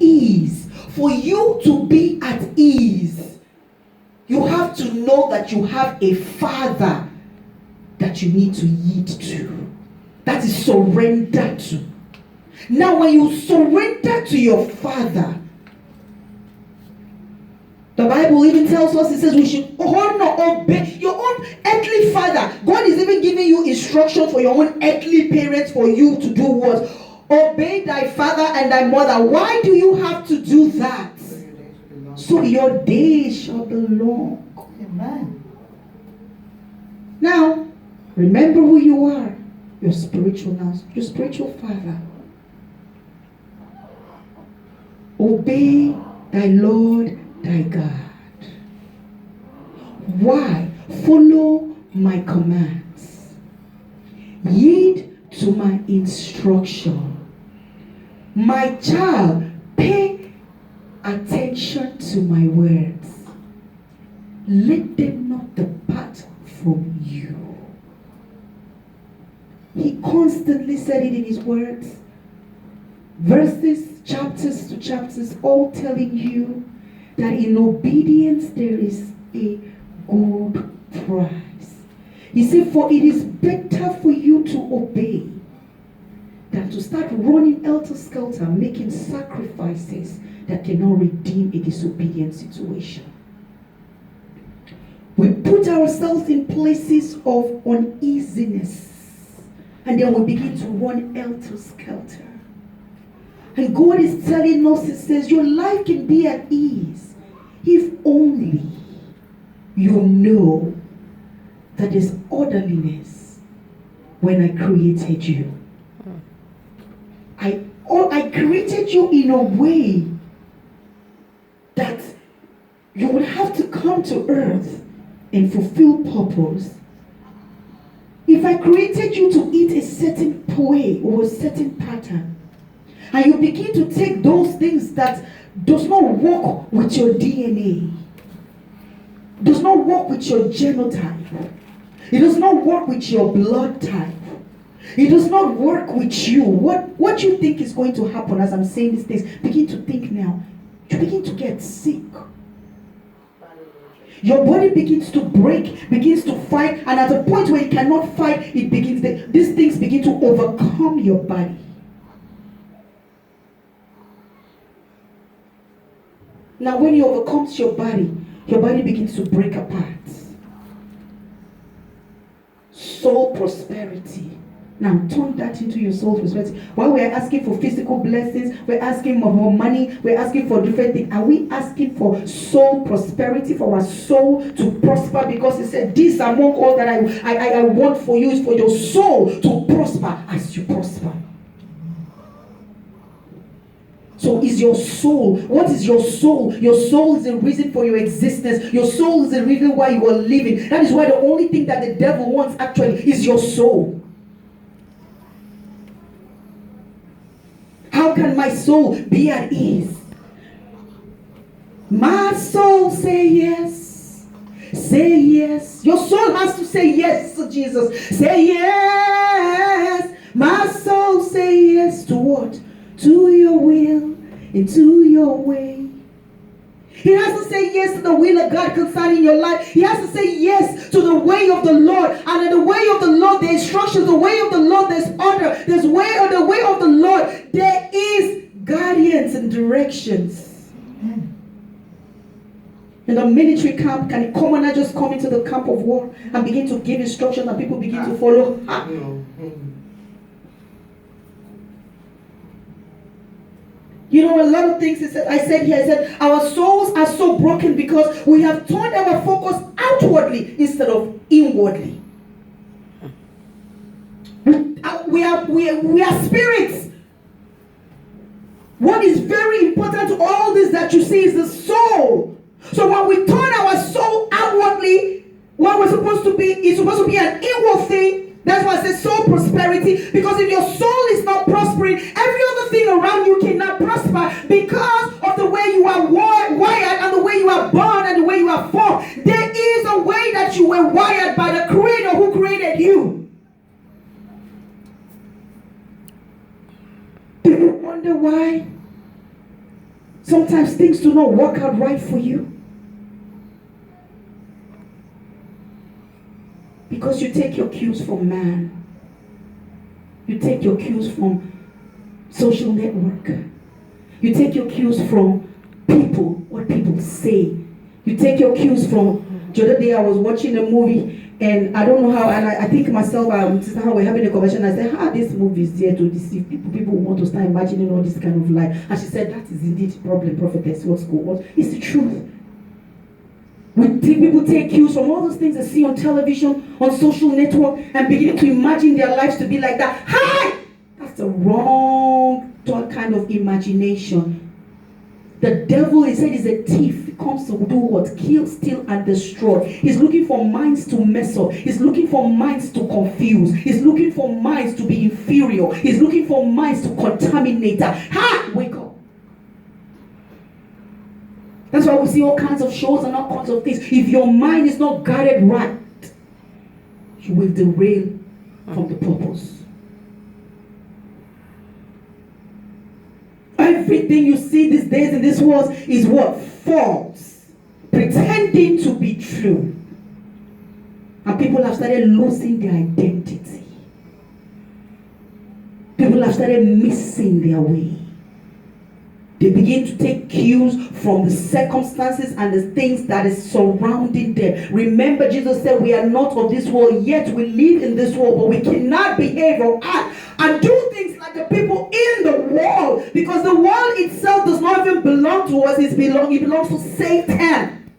ease. For you to be at ease, you have to know that you have a Father that you need to yield to. That is surrender to. Now, when you surrender to your Father, the Bible even tells us, it says we should honor, obey your own earthly father. God is even giving you instruction for your own earthly parents for you to do what? Obey thy father and thy mother. Why do you have to do that? So your days shall be long. Amen. Now, remember who you are. Your spiritual father. Obey thy Lord thy God. Why? Follow my commands. Heed to my instruction. My child, pay attention to my words. Let them not depart from you. He constantly said it in his words. Verses, chapters to chapters, all telling you that in obedience there is a good price. He said, for it is better for you to obey than to start running helter-skelter, making sacrifices that cannot redeem a disobedient situation. We put ourselves in places of uneasiness, and then we begin to run helter-skelter. And God is telling us, He says, your life can be at ease if only you know that there's orderliness when I created you. I created you in a way that you would have to come to earth and fulfill purpose. If I created you to eat a certain way or a certain pattern, and you begin to take those things that does not work with your DNA, does not work with your genotype, it does not work with your blood type, it does not work with you, what you think is going to happen as I'm saying these things, begin to think now. You begin to get sick. Your body begins to break, begins to fight, and at a point where it cannot fight, these things begin to overcome your body. Now when it overcomes your body begins to break apart. Soul prosperity. Now turn that into your soul prosperity. While we're asking for physical blessings, we're asking for more money, we're asking for different things. Are we asking for soul prosperity, for our soul to prosper? Because He said, this among all that I want for you is for your soul to prosper as you prosper. So is your soul, what is your soul? Your soul is the reason for your existence. Your soul is the reason why you are living. That is why the only thing that the devil wants actually is your soul. How can my soul be at ease? My soul say yes. Say yes. Your soul has to say yes to Jesus. Say yes. My soul say yes to what? To your will and to your way. He has to say yes to the will of God concerning your life. He has to say yes to the way of the Lord. And in the way of the Lord, there is instructions. The way of the Lord, there's order. There's the way of the Lord, there is guidance and directions. In the military camp, can a commoner just come into the camp of war and begin to give instructions and people begin to follow? You know, a lot of things I said our souls are so broken because we have turned our focus outwardly instead of inwardly. We are spirits. What is very important to all this that you see is the soul. So when we turn our soul outwardly, what we're supposed to be is supposed to be an inward thing. That's why I say soul prosperity. Because if your soul is not prospering, every other thing around you cannot prosper because of the way you are wired and the way you are born and the way you are formed. There is a way that you were wired by the Creator who created you. Do you wonder why? Sometimes things do not work out right for you. Because you take your cues from man. You take your cues from social network. You take your cues from people, what people say. You take your cues from, the other day I was watching a movie and I don't know how, and I think myself, Sister how we're having a conversation, I said, this movie is there to deceive people. People want to start imagining all this kind of life. And she said, that is indeed the problem, prophetess. What's going on? It's the truth. People take cues from all those things they see on television, on social network, and begin to imagine their lives to be like that. Hi! That's the wrong kind of imagination. The devil, he said, is a thief. He comes to do what? Kill, steal, and destroy. He's looking for minds to mess up. He's looking for minds to confuse. He's looking for minds to be inferior. He's looking for minds to contaminate. Wake up. That's why we see all kinds of shows and all kinds of things. If your mind is not guarded right, you will derail from the purpose. Everything you see these days in this world is what? False. Pretending to be true. And people have started losing their identity. People have started missing their way. They begin to take cues from the circumstances and the things that is surrounding them. Remember, Jesus said, we are not of this world, yet we live in this world, but we cannot behave or act and do things like the people in the world, because the world itself does not even belong to us. It belongs to Satan.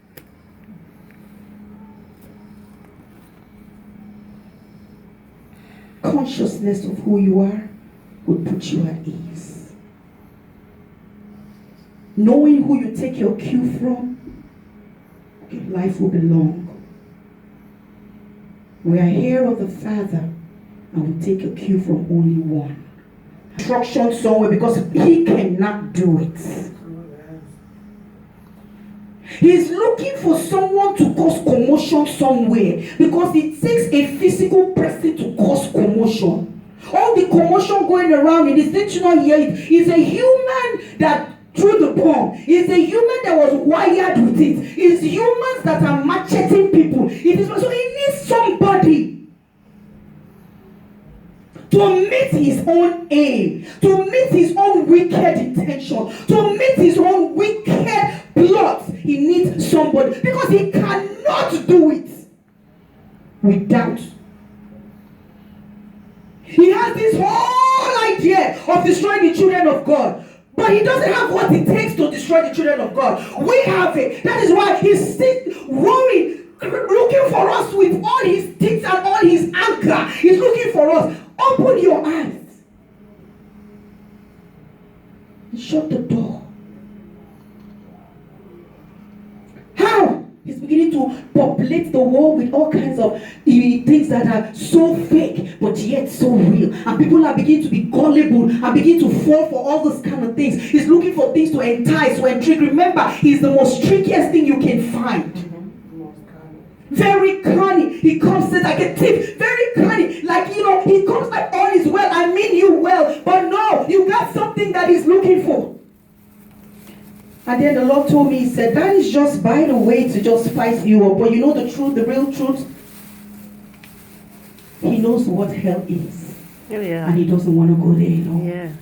Consciousness of who you are will put you at ease. Knowing who you take your cue from, your life will be long. We are here of the Father, and we take a cue from only one. Instruction somewhere, because he cannot do it. He's looking for someone to cause commotion somewhere, because it takes a physical person to cause commotion. All the commotion going around in this, did you not hear it? It's a human that through the bomb. It's a human that was wired with it. It's humans that are macheting people. It is so he needs somebody to meet his own aim, to meet his own wicked intention, to meet his own wicked plots. He needs somebody, because he cannot do it without. He has this whole idea of destroying the children of God, but he doesn't have what it takes to destroy the children of God. We have it. That is why he's still roaring, looking for us with all his sticks and all his anger. He's looking for us. Open your eyes and shut the door. How? He's beginning to populate the world with all kinds of things that are so fake, but yet so real. And people are beginning to be gullible and begin to fall for all those kind of things. He's looking for things to entice, to intrigue. Remember, he's the most trickiest thing you can find. Very cunning. He comes like a thief. Very cunning. Like, he comes like all is well. I mean you well. But no, you got something that he's looking for. And then the Lord told me, he said, that is just by the way to just spice you up. But you know the truth, the real truth? He knows what hell is. Yeah. And he doesn't want to go there alone. Yes.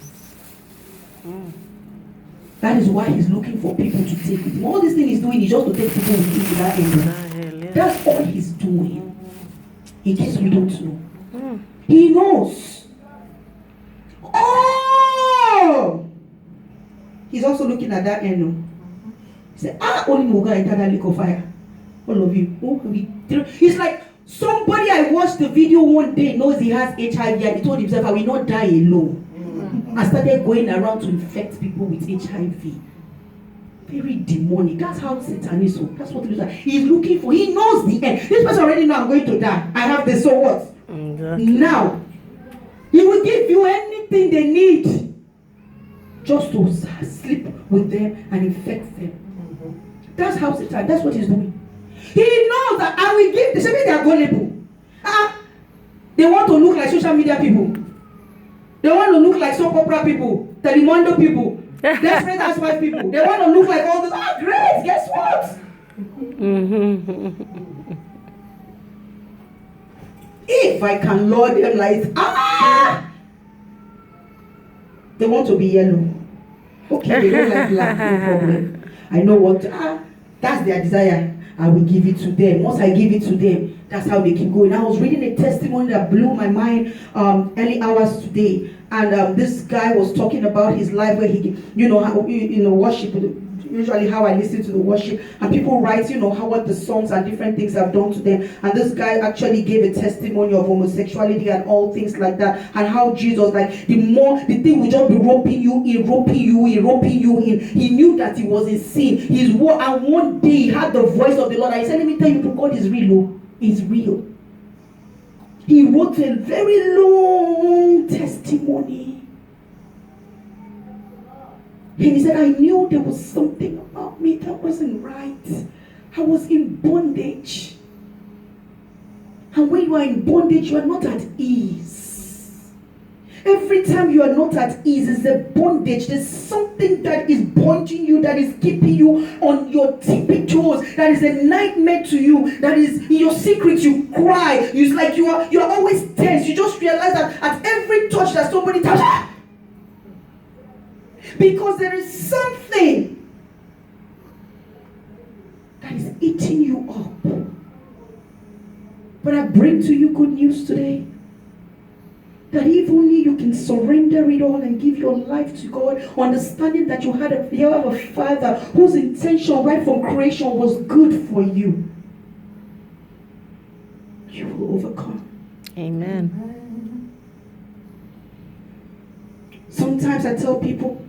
That is why he's looking for people to take with him. All this thing he's doing is just to take people with him to that end. Yeah. That's all he's doing. In case we don't know. He knows. Oh! He's also looking at that end. He said, only Moga enter that lake of fire. All of you. He's like, somebody I watched the video one day knows he has HIV and he told himself, I will not die alone. I started going around to infect people with HIV. Very demonic. That's how Satan is. That's what he looks like. He's looking for. He knows the end. This person already knows I'm going to die. I have this. So what? Exactly. Now, he will give you anything they need just to sleep with them and infect them. That's how Satan. That's what he's doing. He knows that I will give. They say they are gullible. They want to look like social media people. They want to look like soap opera people, Telemundo people. Desperate housewife people. They want to look like all this. Ah, great. Guess what? If I can lure them like, they want to be yellow. Okay, they don't like black, no problem. I know what, that's their desire. I will give it to them. Once I give it to them, that's how they keep going. I was reading a testimony that blew my mind early hours today. And this guy was talking about his life where he, worship, usually how I listen to the worship, and people write, how what the songs and different things have done to them. And this guy actually gave a testimony of homosexuality and all things like that, and how Jesus, like, the thing will just be roping you in. He knew that he was in sin. And one day he heard the voice of the Lord, and he said, let me tell you, God is real. He's real. He wrote a very long testimony. And he said, I knew there was something about me that wasn't right. I was in bondage. And when you are in bondage, you are not at ease. Every time you are not at ease, it's a bondage. There's something that is bonding you, that is keeping you on your tippy toes, that is a nightmare to you, that is in your secret, you cry. It's like you are always tense. You just realize that at every touch that somebody touches, because there is something that is eating you up. But I bring to you good news today, that if only you can surrender it all and give your life to God, understanding that you have a Father whose intention right from creation was good for you, you will overcome. Amen. Sometimes I tell people,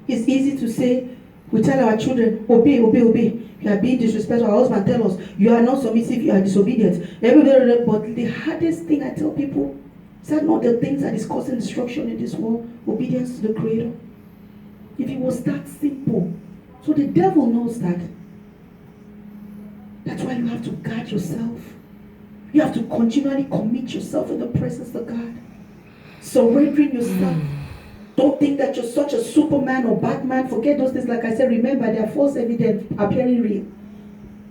it's easy to say, we tell our children, obey, obey, obey. You are being disrespectful. Our husband tells us, you are not submissive, you are disobedient. But the hardest thing I tell people, is that not the things that is causing destruction in this world? Obedience to the Creator. If it was that simple. So the devil knows that. That's why you have to guard yourself. You have to continually commit yourself in the presence of God. Surrendering yourself. Don't think that you're such a Superman or Batman. Forget those things. Like I said, remember, they are false evidence appearing real.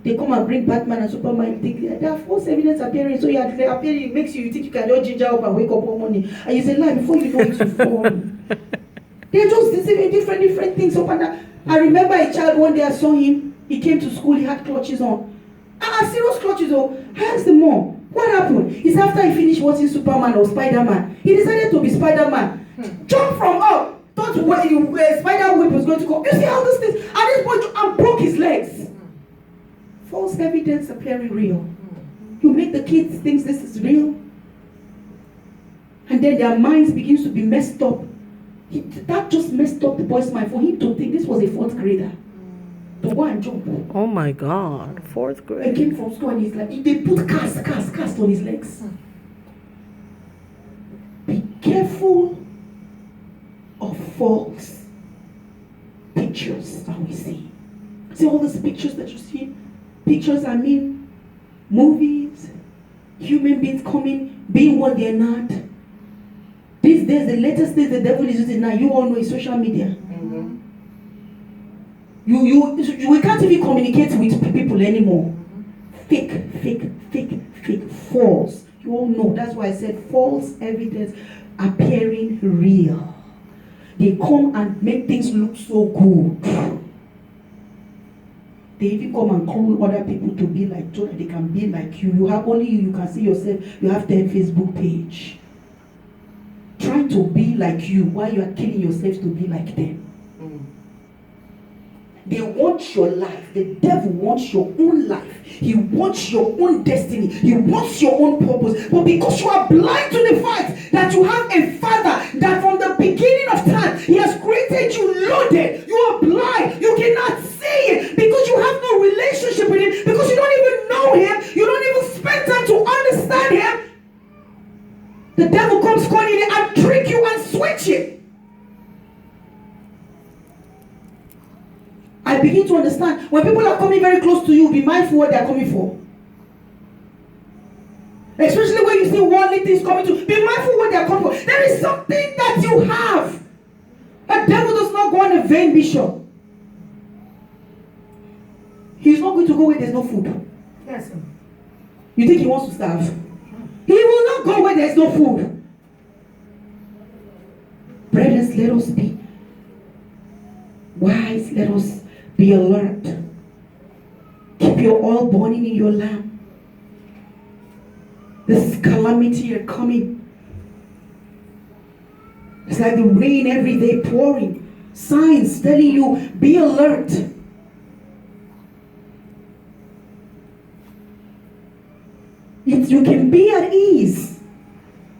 They come and bring Batman and Superman. You think they are false evidence appearing. So you are appearing. It makes you think you can just ginger up and wake up one morning. And you say, lie, before you know it, you fall. They're just deceiving different things up and down. I remember a child one day, I saw him. He came to school. He had clutches on. Serious clutches on. I asked the mom, what happened? He said after he finished watching Superman or Spider-Man, he decided to be Spider-Man. Jump from up. Thought where spider web was going to go. You see how this thing, and this boy and broke his legs. False evidence appearing real. You make the kids think this is real, and then their minds begins to be messed up. That just messed up the boy's mind for him to think this was a 4th grader. To go and jump. Oh my God, 4th grade. He came from school and he's like, they put cast on his legs. Be careful of false pictures that we see. See all these pictures that you see? Pictures, I mean, movies, human beings coming, being what they're not. These days, the latest thing the devil is using now, you all know, is social media. Mm-hmm. We can't even communicate with people anymore. Fake, false. You all know. That's why I said false evidence appearing real. They come and make things look so good. They even come and call other people to be like, so that they can be like you. You have only you can see yourself. You have 10 Facebook page. Trying to be like you while you are killing yourself to be like them. They want your life. The devil wants your own life. He wants your own destiny. He wants your own purpose. But because you are blind to the fact that you have a Father that from the beginning of time, He has created you loaded. You are blind. You cannot see it because you have no relationship with Him, because you don't even know Him. You don't even spend time to understand Him. The devil comes calling you and trick you and switch it. I begin to understand. When people are coming very close to you, be mindful what they are coming for. Especially when you see worldly things coming to, be mindful what they are coming for. There is something that you have. A devil does not go on a vain mission. He's not going to go where there's no food. Yes, sir. You think he wants to starve? He will not go where there's no food. Brothers, let us be wise. Let us be alert. Keep your oil burning in your lamp. This calamity are coming. It's like the rain every day pouring. Signs telling you, be alert. You can be at ease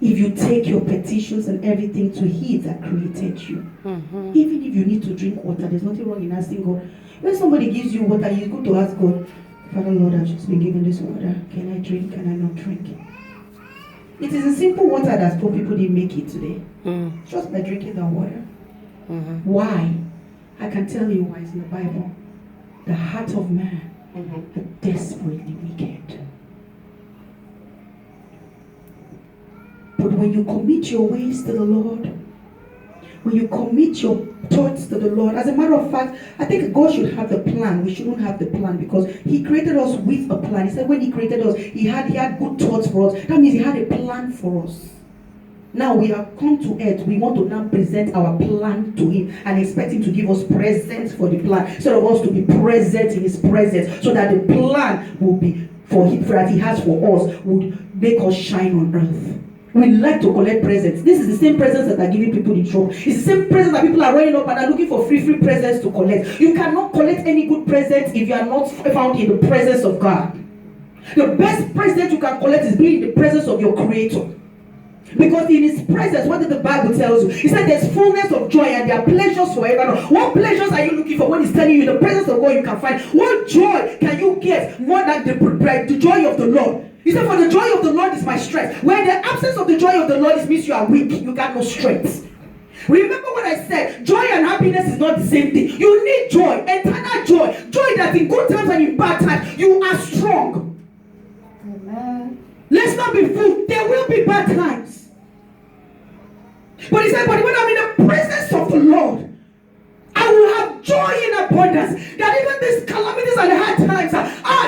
if you take your petitions and everything to He that created you. Mm-hmm. Even if you need to drink water, there's nothing wrong in asking God. When somebody gives you water, it's good to ask God, Father Lord, I've just been given this water. Can I drink? Can I not drink? It is a simple water that poor people didn't make it today. Just by drinking the water. Why? I can tell you why. It's in the Bible. The heart of man are desperately wicked. But when you commit your ways to the Lord, when you commit your thoughts to the Lord, as a matter of fact, I think God should have the plan. We shouldn't have the plan because He created us with a plan. He said when He created us, He had good thoughts for us. That means He had a plan for us. Now we have come to earth. We want to now present our plan to Him and expect Him to give us presents for the plan, instead of us to be present in His presence, so that the plan will be for Him, that He has for us, would make us shine on earth. We like to collect presents. This is the same presents that are giving people in trouble. It's the same presents that people are running up and are looking for free presents to collect. You cannot collect any good presents if you are not found in the presence of God. The best present you can collect is being in the presence of your Creator. Because in His presence, what did the Bible tell you? He said there's fullness of joy and there are pleasures forever. What pleasures are you looking for when He's telling you in the presence of God you can find? What joy can you get more than the joy of the Lord? He said, for the joy of the Lord is my strength. When the absence of the joy of the Lord is means you are weak. You got no strength. Remember what I said. Joy and happiness is not the same thing. You need joy, eternal joy. Joy that in good times and in bad times, you are strong. Amen. Let's not be fooled. There will be bad times. But He said, but when I'm in the presence of the Lord, I will have joy in abundance. That even these calamities and hard times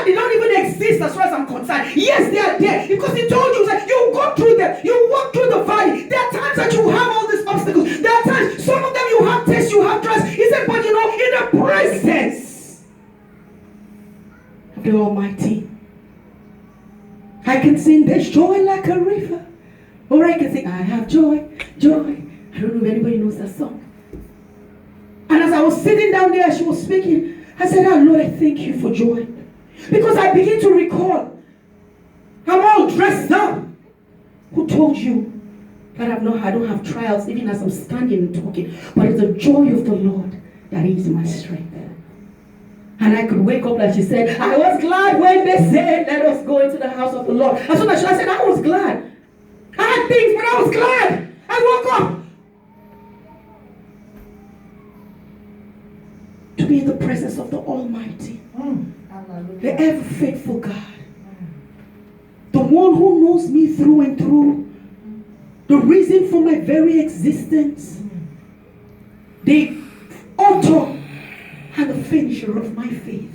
they don't even exist as far as I'm concerned. Yes, they are there. Because He told you that you go through them. You walk through the valley. There are times that you have all these obstacles. There are times, some of them you have tests, you have trials. He said, but in the presence of the Almighty, I can sing there's joy like a river. Or I can sing, I have joy, joy. I don't know if anybody knows that song. And as I was sitting down there, she was speaking, I said, oh Lord, I thank you for joy. Because I begin to recall, I'm all dressed up. Who told you that I don't have trials, even as I'm standing and talking? But it's the joy of the Lord that is my strength. And I could wake up, like she said, I was glad when they said, let us go into the house of the Lord. As soon as I said, I was glad. I had things, but I was glad. I woke up. To be in the presence of the Almighty, the ever faithful God, the one who knows me through and through, the reason for my very existence, the author and the finisher of my faith.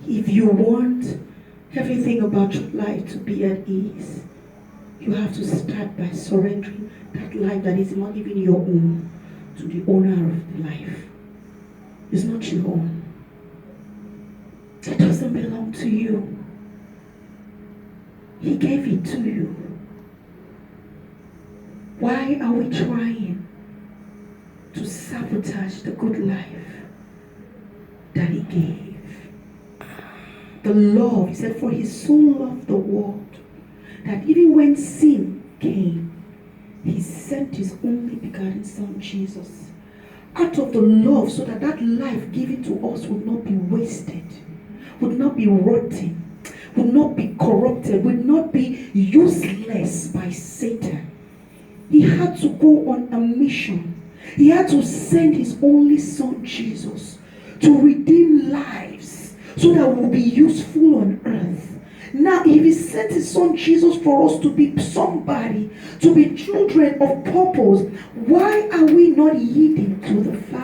If you want everything about your life to be at ease, you have to start by surrendering that life that is not even your own to the owner of the life. It's not your own. It doesn't belong to you. He gave it to you. Why are we trying to sabotage the good life that He gave? The love, He said, for He so loved the world that even when sin came, He sent His only begotten Son, Jesus, out of the love, so that that life given to us would not be wasted, would not be rotten, would not be corrupted, would not be useless by Satan. He had to go on a mission. He had to send His only Son, Jesus, to redeem lives so that we'll be useful on earth. Now, if he sent his son Jesus for us to be somebody, to be children of purpose, why are we not yielding to the Father?